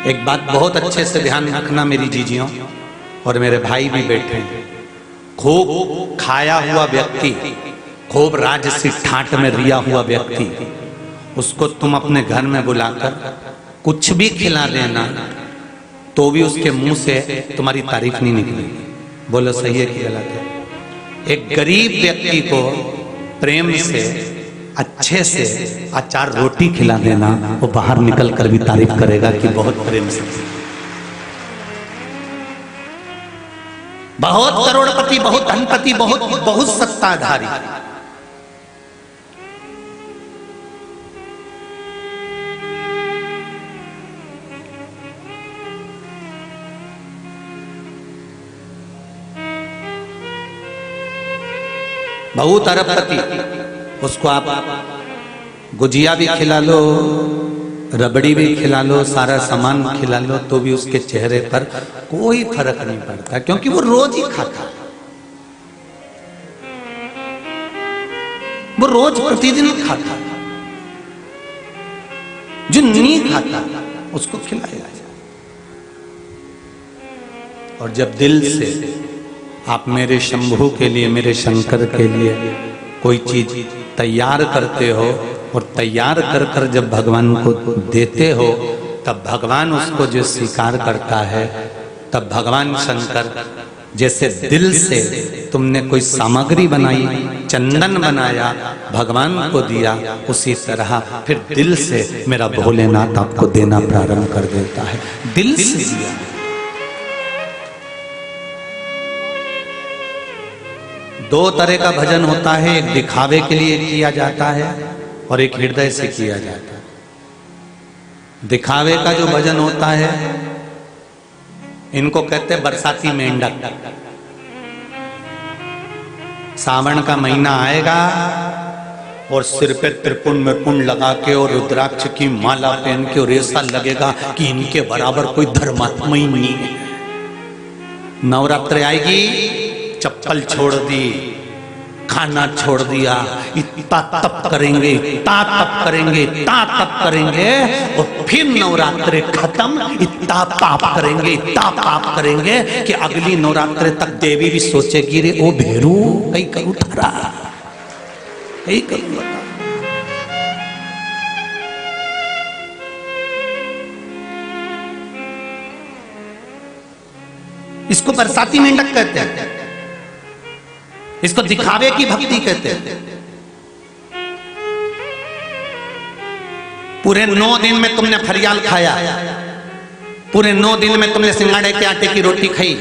एक बात बहुत अच्छे से ध्यान रखना मेरी जीजियों और मेरे भाई भी बैठे हैं। खूब खाया हुआ व्यक्ति, खूब राजसी ठाट में रिया हुआ व्यक्ति, उसको तुम अपने घर में बुलाकर कुछ भी खिला देना तो भी उसके मुंह से तुम्हारी तारीफ नहीं निकलेगी। बोलो सही है कि गलत है? एक गरीब व्यक्ति को प्रेम से अच्छे से अचार रोटी खिला देना, वो बाहर निकल कर भी तारीफ करेगा कि बहुत प्रेम से। बहुत करोड़पति, बहुत धनपति, बहुत सत्ताधारी, बहुत अरबपति, उसको आप गुजिया भी खिला लो, रबड़ी भी खिला लो, सारा सामान खिला लो, तो भी उसके चेहरे पर कोई फर्क नहीं पड़ता, क्योंकि वो रोज ही खाता, वो रोज प्रतिदिन खाता। जो नहीं खाता उसको खिलाया जाए। और जब दिल से आप मेरे शंभू के लिए, मेरे शंकर के लिए कोई चीज तैयार करते हो और तैयार कर कर जब भगवान को देते हो, तब भगवान उसको जो स्वीकार करता है, तब भगवान शंकर जैसे दिल से तुमने कोई सामग्री बनाई, चंदन बनाया, भगवान को दिया, उसी तरह फिर दिल से मेरा भोलेनाथ आपको देना प्रारंभ कर देता है। दिल से दिया। दो तरह का भजन होता है, एक दिखावे के लिए किया जाता है और एक हृदय से किया जाता है। दिखावे का जो भजन होता है, इनको कहते हैं बरसाती मेंढक। सावन का महीना आएगा और सिर पे त्रिपुंड में पुंड लगा के और रुद्राक्ष की माला पहन के, और ऐसा लगेगा कि इनके बराबर कोई धर्मात्मा ही नहीं है। नवरात्र आएगी, चप्पल छोड़ दी, खाना छोड़ दिया, इतना तप करेंगे, इतना तप करेंगे, इतना तप करेंगे, और फिर नवरात्रे खत्म, इतना पाप करेंगे, इतना पाप करेंगे कि अगली नवरात्रे तक देवी भी सोचेगी, रे ओ भेरू कहीं करूँ थारा, कहीं करूँ बता। इसको बरसाती मेंढक कहते हैं, इसको दिखावे की भक्ति कहते हैं। पूरे 9 दिन में तुमने फरियाल खाया, पूरे 9 दिन में तुमने सिंगाड़े के आटे की रोटी खाई,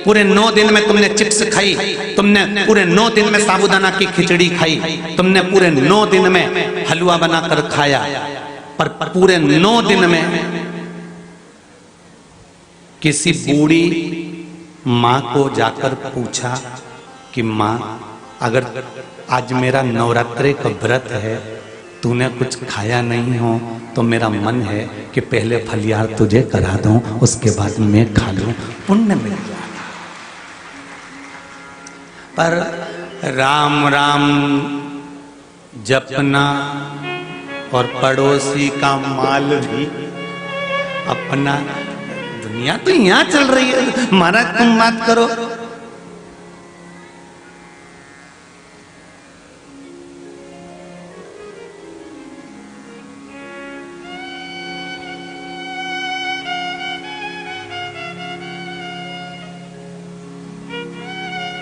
पूरे 9 दिन में तुमने चिप्स खाई, तुमने पूरे 9 दिन में साबूदाना की खिचड़ी खाई, तुमने पूरे 9 दिन में हलवा बनाकर खाया, पर पूरे 9 दिन में किसी बूढ़ी माँ को जाकर पूछा कि माँ, अगर आज मेरा नवरात्रे का व्रत है, तूने कुछ खाया नहीं हो, तो मेरा मन है कि पहले फलियार तुझे करा दूं, उसके बाद मैं खा लूं, पुण्य मिल जाए। पर राम राम जपना और पड़ोसी का माल भी अपना। दुनिया तो यहाँ चल रही है, महाराज तुम बात करो।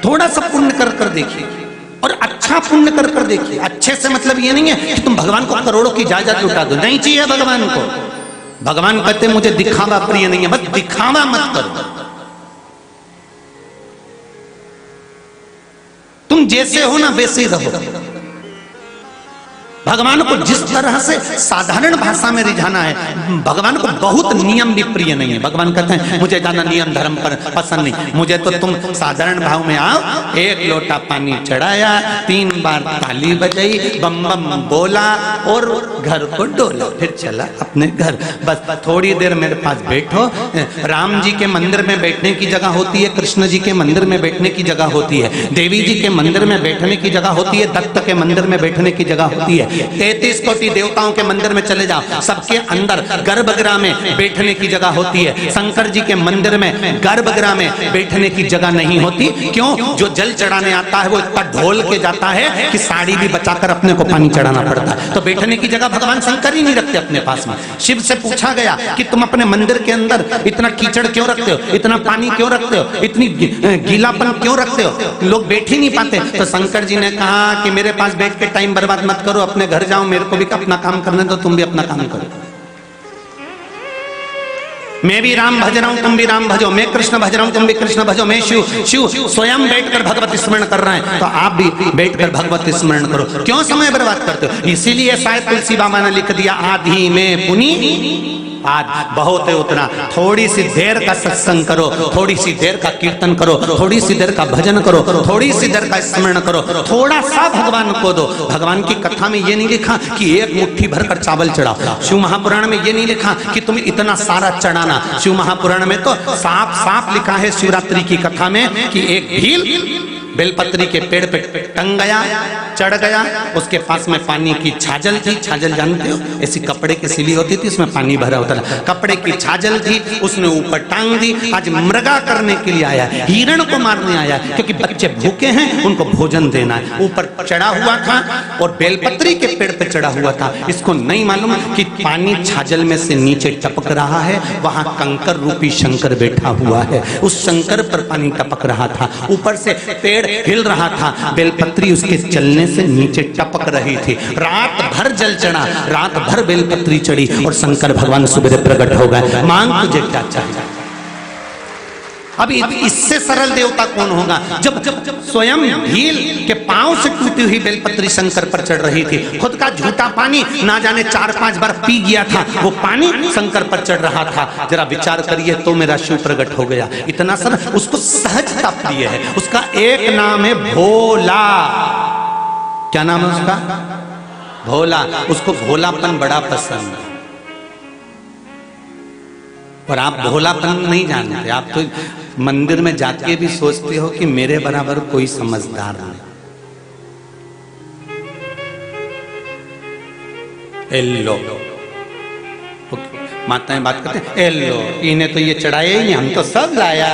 थोड़ा सा पुण्य कर कर देखिए, और अच्छा पुण्य कर कर देखिए। अच्छे से मतलब ये नहीं है कि तुम भगवान को करोड़ों की जायदाद लुटा दो, नहीं चाहिए भगवान को। भगवान कहते मुझे दिखावा प्रिय नहीं है, बस दिखावा मत करो। तुम जैसे हो ना वैसे ही रहो। भगवान को जिस तरह से साधारण भाषा में रिझाना है, भगवान को बहुत नियम भी प्रिय नहीं है। भगवान कहते हैं मुझे ज्यादा नियम धर्म पर पसंद नहीं, मुझे तो तुम साधारण भाव में आओ, 1 लोटा पानी चढ़ाया, 3 बार ताली बजाई, बम बम बोला और घर को डोला, फिर चला अपने घर। बस थोड़ी देर मेरे पास बैठो। राम जी के मंदिर में बैठने की जगह होती है, कृष्ण जी के मंदिर में बैठने की जगह होती है, देवी जी के मंदिर में बैठने की जगह होती है, दत्त के मंदिर में बैठने की जगह होती है, है। 33 कोटि देवताओं के मंदिर में चले जाओ, सबके अंदर गर्भगृह में बैठने की जगह होती है। शंकर जी के मंदिर में गर्भगृह में बैठने की जगह नहीं होती। क्यों? जो जल चढ़ाने आता है वो इतना ढोल के जाता है कि साड़ी भी बचाकर अपने को पानी चढ़ाना पड़ता है। तो बैठने की जगह भगवान शंकर ही नहीं रखते अपने पास में। शिव से पूछा गया कि तुम अपने मंदिर के अंदर इतना कीचड़ क्यों रखते हो, इतना पानी क्यों रखते हो, इतनी गीलापन क्यों रखते हो, लोग बैठ ही नहीं पाते। तो शंकर जी ने कहा कि मेरे पास बैठ के टाइम बर्बाद मत करो, अपने घर जाओ, मेरे को भी अपना काम करने दो, तुम भी अपना काम करो। मैं भी राम भज रहा हूं, तुम भी राम भजो, मैं कृष्ण भज रहा हूं, तुम भी कृष्ण भजो, मैं शिव स्वयं बैठकर भगवत स्मरण कर रहे हैं, तो आप भी बैठकर भगवत स्मरण करो। क्यों समय बर्बाद करते हो? इसीलिए शायद तुलसी बाबा ने लिख दिया, आधी में पुनी आज बहुत है उतना। थोड़ी सी देर का सत्संग करो, थोड़ी सी देर का कीर्तन करो, थोड़ी सी देर का भजन करो, थोड़ी सी देर का स्मरण करो, थोड़ा सा भगवान को दो। भगवान की कथा में ये नहीं लिखा कि एक मुट्ठी भरकर चावल चढ़ाओ। शिव महापुराण में ये नहीं लिखा कि तुम इतना सारा चढ़ाना। शिव महापुराण में तो साफ साफ लिखा है शिवरात्रि की कथा में कि एक भील बेलपत्री के पेड़ पे टंग गया, चढ़ गया, उसके पास में पानी की छाजल थी। छाजल जानते हो, ऐसी कपड़े की सिली होती थी, उसमें पानी भरा होता था। कपड़े की छाजल थी, उसने ऊपर टांग दी। आज मृगा करने के लिए आया है, हिरण को मारने आया है, क्योंकि बच्चे भूखे हैं, उनको भोजन देना है। ऊपर चढ़ा हुआ था और बेलपत्री के पेड़ पे चढ़ा हुआ था। इसको नहीं मालूम कि पानी छाजल में से नीचे टपक रहा है, वहां कंकर रूपी शंकर बैठा हुआ है। उस शंकर पर पानी टपक रहा था, ऊपर से पेड़ हिल रहा था, बेलपत्री उसके चलने से नीचे टपक रही थी। रात भर जल चढ़ा, रात भर बेलपत्री चढ़ी और शंकर भगवान सुबह प्रकट हो गए। मांग तुझे क्या चाहिए? अब इससे सरल देवता कौन होगा? जब स्वयं भील के पांव से टूटी हुई बेलपत्री शंकर पर चढ़ रही थी। खुद का झूठा पानी ना जाने 4-5 बार पी गया था, वो पानी शंकर पर चढ़ रहा था। जरा विचार करिए तो मेरा शिव प्रकट हो गया। इतना सरल, उसको सहजता प्रिय है। उसका एक नाम है भोला। क्या नाम है उसका? भोला। उसको भोलापन बड़ा पसंद है। और आप भोलापन नहीं जानते, आप तो मंदिर में जाके भी सोचते हो कि मेरे बराबर कोई समझदार नहीं। एल्लो माताएं बात करते हैं, एल्लो इन्हें तो ये चढ़ाया ही नहीं, हम तो सब लाया,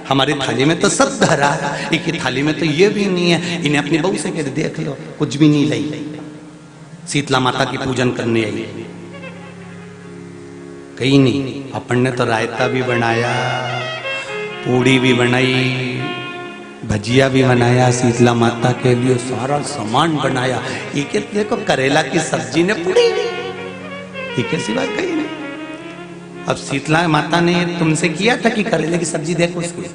हमारी थाली में तो सब धरा, एक ही थाली में तो ये भी नहीं है। इन्हें अपनी बहू से कह देख लो, कुछ भी नहीं लाई, शीतला माता की पूजन करने आई। कहीं नहीं, अपन ने तो रायता भी बनाया, पूड़ी भी बनाई, भजिया भी बनाया, शीतला माता के लिए सारा सामान बनाया। एक देखो करेला की सब्जी ने पूड़ी, ये कैसी बात कही नहीं। अब शीतला माता ने तुमसे किया था कि करेले की सब्जी देखो उसकी,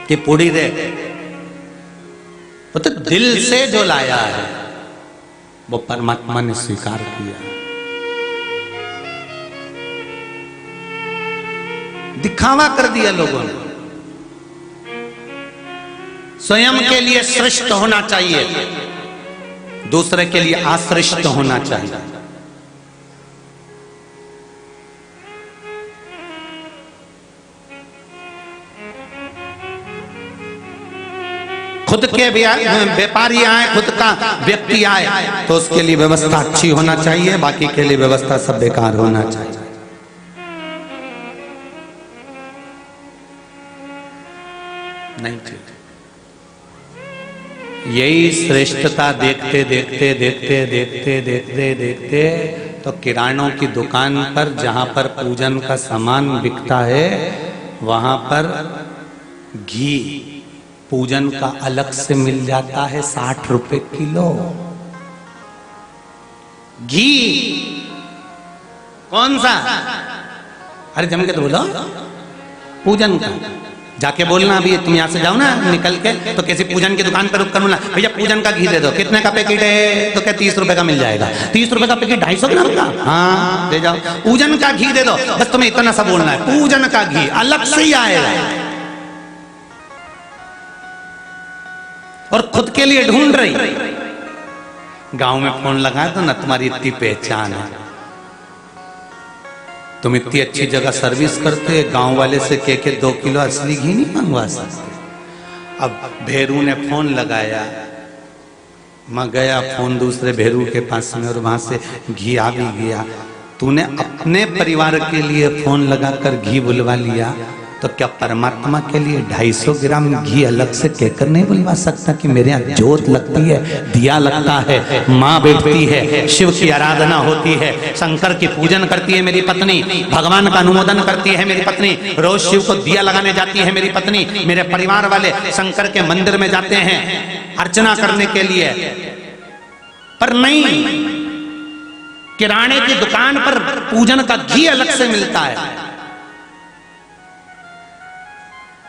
कि पूड़ी दे, वो तो दिल से जो लाया है वो परमात्मा ने स्वीकार किया। दिखावा कर दिया लोगों ने। स्वयं के लिए श्रेष्ठ होना चाहिए, दूसरे के लिए आश्रिष्ट होना चाहिए। खुद के व्यापारी आए, खुद का व्यक्ति आए तो उसके लिए व्यवस्था अच्छी होना चाहिए, बाकी के लिए व्यवस्था सब बेकार होना चाहिए। नहीं ठीक। यही श्रेष्ठता देखते देखते देखते देखते देखते देखते तो किरानों की दुकान पर जहां पर पूजन का सामान बिकता है वहां पर घी पूजन का अलग से मिल जाता है 60 रुपए किलो। घी कौन सा? अरे जम के तो बोलो, पूजन का। जाके बोलना, अभी तुम यहाँ से जाओ ना निकल के, तो किसी पूजन की दुकान पर रुक कर बोलना, भैया पूजन का घी दे दो। कितने का पैकेट है? तो क्या 30 रुपए का मिल जाएगा। 30 रुपए का पैकेट 250 ग्राम का? हाँ दे जाओ। पूजन का घी दे दो, बस तुम्हें इतना सा बोलना है, पूजन का घी अलग से ही आएगा। और खुद के लिए ढूंढ रही, गांव में फोन लगाया तो ना तुम्हारी इतनी पहचान है, तुम इतनी अच्छी जगह सर्विस करते, गांव वाले से के 2 किलो असली घी नहीं मंगवा सकते। अब भेरू ने फोन लगाया, मैं गया फोन दूसरे भेरू के पास में और वहां से घी आ भी गया। तूने अपने परिवार के लिए फोन लगाकर घी बुलवा लिया, तो क्या परमात्मा के लिए 250 ग्राम घी अलग से कहकर नहीं बुलवा सकता कि मेरे यहाँ जोत लगती है, दिया लगता है, माँ बैठती है, शिव की आराधना होती है, शंकर की पूजन करती है मेरी पत्नी, भगवान का अनुमोदन करती है मेरी पत्नी, रोज शिव को दिया लगाने जाती है मेरी पत्नी, मेरे परिवार वाले शंकर के मंदिर में जाते हैं अर्चना करने के लिए। पर नहीं, किराने की दुकान पर पूजन का घी अलग से मिलता है।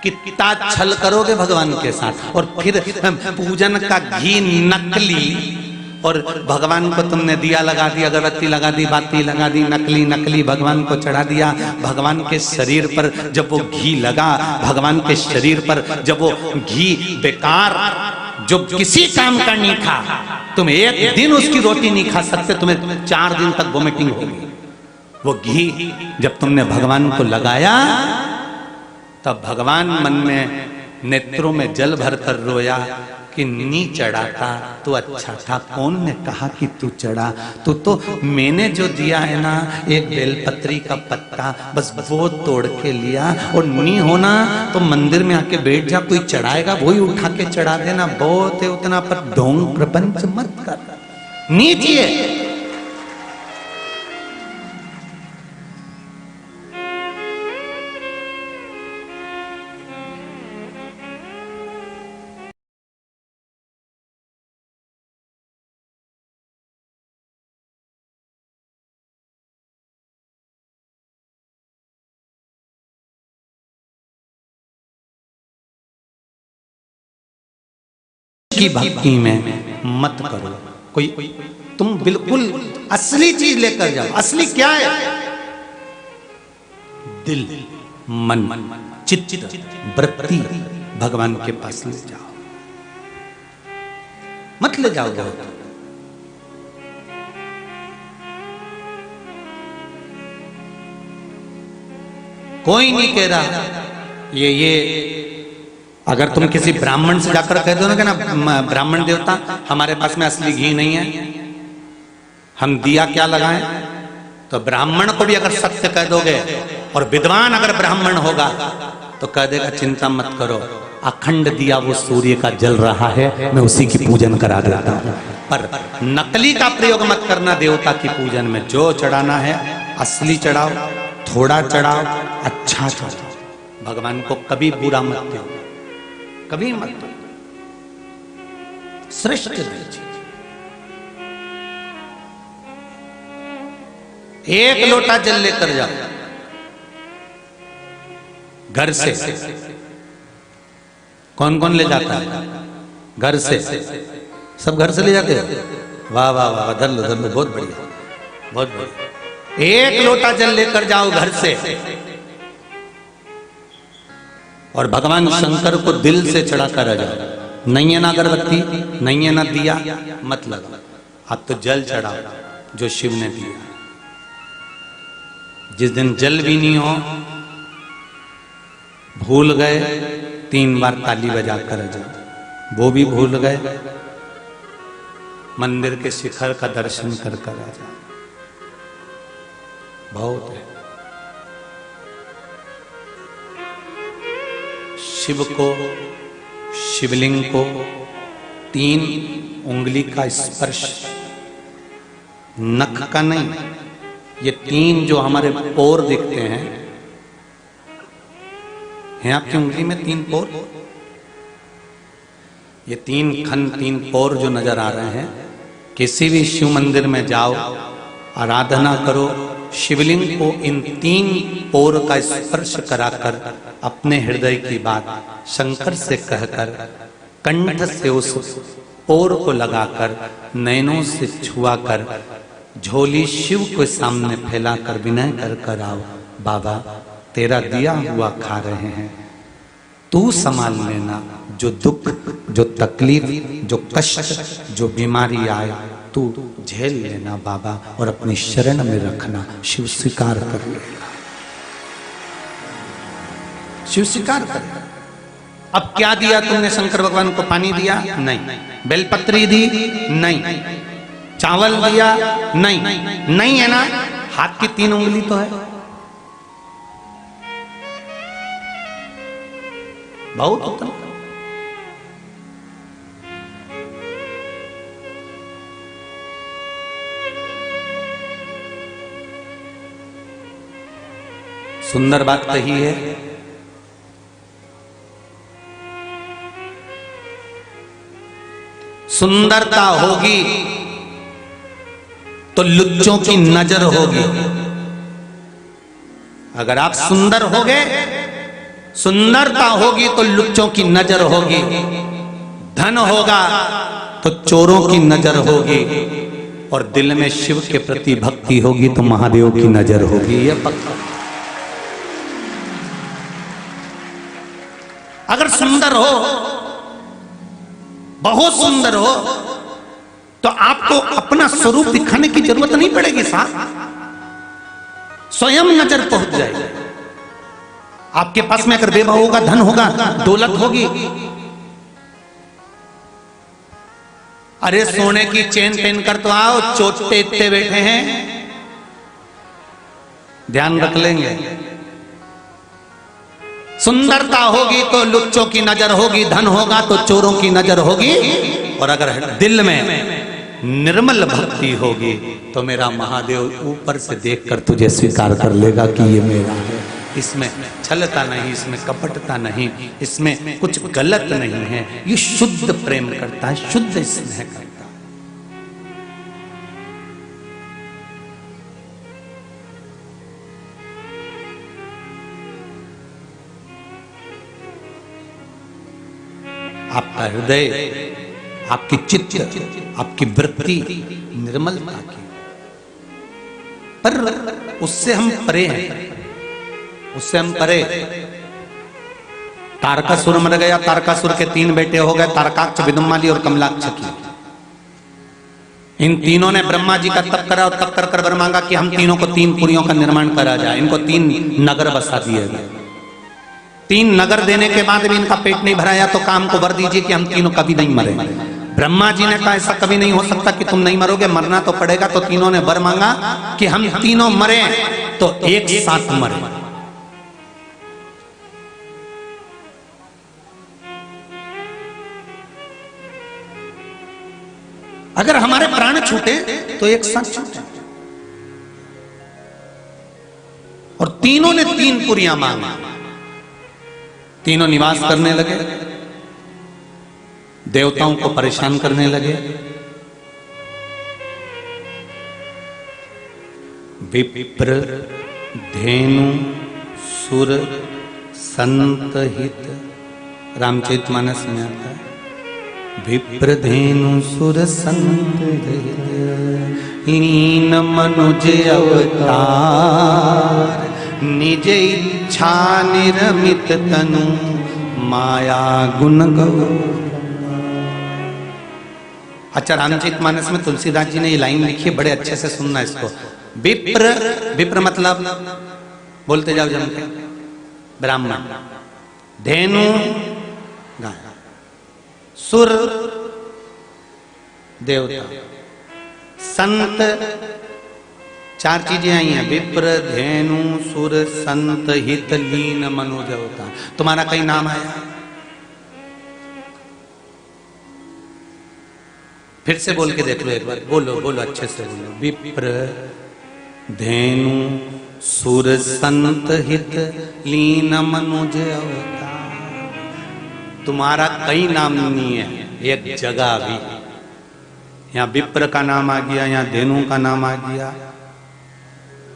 कितना छल करोगे भगवान के साथ। और फिर पूजन का घी नकली, और भगवान को तुमने दिया लगा दी, अगरबत्ती लगा दी, बाती लगा दी, नकली नकली भगवान को चढ़ा दिया। भगवान के शरीर पर जब वो घी लगा, भगवान के शरीर पर जब वो घी बेकार, जो किसी काम का नहीं था, तुम एक दिन उसकी रोटी नहीं खा सकते, तुम्हें 4 दिन तक वोमिटिंग होगी। वो घी जब तुमने भगवान को लगाया, तब भगवान मन में नेत्रों में जल भरकर रोया कि नी चढ़ाता तो अच्छा था। कौन ने कहा कि तू चढ़ा? तू तो मैंने जो दिया है ना, एक बेलपत्री का पत्ता, बस वो तोड़ के लिया। और नी होना तो मंदिर में आके बैठ जा, कोई चढ़ाएगा वही उठा के चढ़ा देना, बहुत है उतना, पर ढोंग प्रपंच मत कर। नीति है। की भक्ति में मत करो। कोई तुम बिल्कुल असली चीज लेकर जाओ। असली क्या है? दिल, मन, चित्त, वृत्ति भगवान के पास ले जाओ, मत ले जाओ बहुत। कोई नहीं कह रहा ये अगर तुम किसी ब्राह्मण से जाकर कह दो ना कि ना ब्राह्मण देवता हमारे पास में असली घी नहीं है, हम दिया क्या लगाएं, तो ब्राह्मण को भी अगर सत्य कह दोगे, और विद्वान अगर ब्राह्मण होगा तो कह देगा चिंता मत करो, अखंड दिया वो सूर्य का जल रहा है, मैं उसी की पूजन करा देता हूं। पर नकली का प्रयोग मत करना देवता की पूजन में। जो चढ़ाना है असली चढ़ाओ, थोड़ा चढ़ाओ, अच्छा चढ़ाओ। भगवान को कभी बुरा मत दो, कभी मत दो। श्रेष्ठ दीजिए। एक लोटा जल लेकर जाओ घर से। कौन कौन ले जाता है घर से? सब घर से ले जाते हो? वाह वाह वाह, धर लो, बहुत बढ़िया, बहुत बढ़िया। एक लोटा जल लेकर जाओ घर से, और भगवान शंकर को दिल से चढ़ा कर आ जाओ। नहीं है ना अगरबत्ती, नहीं है ना दिया, मत लगाओ, आप तो जल चढ़ाओ जो शिव ने दिया। जिस दिन जल भी नहीं हो, भूल गए, 3 बार ताली बजा कर आ जाओ। वो भी भूल गए, मंदिर के शिखर का दर्शन कर कर आ जाओ। बहुत है। शिव को, शिवलिंग को 3 उंगली का स्पर्श, नख का नहीं, ये 3 जो हमारे पोर दिखते हैं आपकी उंगली में 3 पोर, ये 3 खन, 3 पोर जो नजर आ रहे हैं, किसी भी शिव मंदिर में जाओ, आराधना करो, शिवलिंग को इन 3 पोर का स्पर्श कराकर अपने हृदय की बात शंकर से कहकर, कंठ से उस पोर को लगाकर, नैनों से छुआकर, झोली शिव के सामने फैलाकर विनय कर कर आओ, बाबा तेरा दिया हुआ खा रहे हैं, तू संभाल लेना। जो दुख, जो तकलीफ, जो कष्ट, जो बीमारी आए तू झेल लेना बाबा, और अपनी शरण में रखना। शिव स्वीकार कर लेगा, शिव स्वीकार कर। अब क्या दिया तुमने शंकर भगवान को? पानी दिया? नहीं। बेलपत्री दी? नहीं। चावल दिया? नहीं। नहीं है ना? हाथ की 3 उंगली तो है, बहुत होता। सुंदर बात कही है। सुंदरता होगी तो लुच्चों की नजर होगी। अगर आप सुंदर होगे, सुंदरता होगी तो लुच्चों की नजर होगी। धन होगा तो चोरों की नजर होगी, और दिल में शिव के प्रति भक्ति होगी तो महादेव की नजर होगी। यह पक्का। अगर सुंदर हो, बहुत सुंदर हो, तो आपको अपना स्वरूप दिखाने की जरूरत नहीं पड़ेगी साहब, स्वयं नजर पहुंच जाएगी। आपके पास में अगर वैभव होगा, धन होगा, दौलत होगी, अरे सोने की चेन पहनकर तो आओ, चोट पे इतने बैठे हैं, ध्यान रख लेंगे। सुंदरता होगी तो लुच्चों की नजर होगी, धन होगा तो चोरों की नजर होगी, और अगर दिल में निर्मल भक्ति होगी तो मेरा महादेव ऊपर से देखकर तुझे स्वीकार कर लेगा कि ये मेरा है। इसमें छलता नहीं, इसमें कपटता नहीं, इसमें कुछ गलत नहीं है। ये शुद्ध प्रेम करता है, शुद्ध स्नेह करता है। आपका हृदय, आपकी चित्त, आपकी वृत्ति निर्मलता की, पर उससे हम परे हैं, उससे हम परे। तारकासुर मर गया, तारकासुर के 3 बेटे हो गए, तारकाक्ष, विदुम्माली और कमलाक्ष की। इन तीनों ने ब्रह्मा जी का तप करा, और तप कर कर वर मांगा कि हम तीनों को 3 पुरियों का निर्माण करा जाए। इनको 3 नगर बसा दिए गए। 3 नगर देने के बाद भी इनका पेट नहीं भराया, तो काम को वर दीजिए कि हम तीनों कभी नहीं मरे। ब्रह्मा जी ने कहा ऐसा कभी नहीं हो सकता कि तुम नहीं मरोगे, मरना तो पड़ेगा। तो तीनों ने वर मांगा कि हम तीनों मरे तो एक साथ मरे। अगर हमारे प्राण छूटे तो एक साथ छूटे। और तीनों ने 3 पुरियां मांगी। तीनों निवास करने लगे, देवताओं को परेशान करने लगे। विप्र, धेनु, सुर, संत हित, रामचरितमानस में आता है। विप्र, धेनु, सुर, संत हित, लीन मनुज अवतार, निज इच्छा निरमित तनु, माया गुण गौ। अच्छा, रामचरितमानस में तुलसीदास जी ने ये लाइन लिखी है, बड़े अच्छे से सुनना इसको। विप्र, विप्र मतलब बोलते जाओ जम के, ब्राह्मण। धेनु गाय, सुर देवता, संत, 4 चीजें आई हैं। विप्र, धेनु, सुर, संत, हित, लीन, मनोज अवतार। तुम्हारा कहीं नाम आया? फिर से बोल के देख लो एक बार, बोलो बोलो अच्छे से बोलो। विप्र, धेनु, सुर, संत, हित, लीन, मनोज अवतार। तुम्हारा कई नाम नहीं है, एक जगह भी। यहाँ विप्र का नाम आ गया, यहाँ धेनु का नाम आ गया,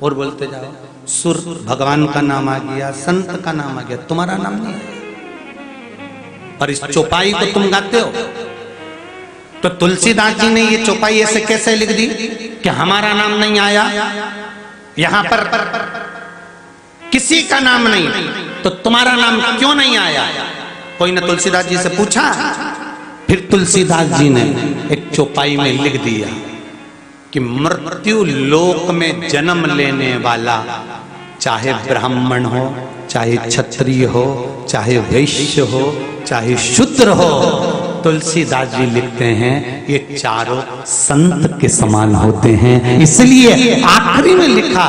और बोलते जाओ। सुर भगवान का नाम आ गया, संत का नाम आ गया, तुम्हारा नाम नहीं है। पर इस चौपाई को तुम गाते हो। तो तुलसीदास जी ने ये चौपाई ऐसे कैसे लिख दी कि हमारा नाम नहीं आया, यहां पर किसी का नाम नहीं, तो तुम्हारा नाम क्यों नहीं आया? कोई ने तुलसीदास जी से पूछा। फिर तुलसीदास जी ने एक चौपाई में लिख दिया कि मृत्यु लोक में जन्म लेने वाला चाहे ब्राह्मण हो, चाहे क्षत्रिय हो, चाहे वैश्य हो, चाहे शूद्र हो, तुलसीदास जी लिखते हैं ये चारों संत के समान होते हैं। इसलिए आखिरी में लिखा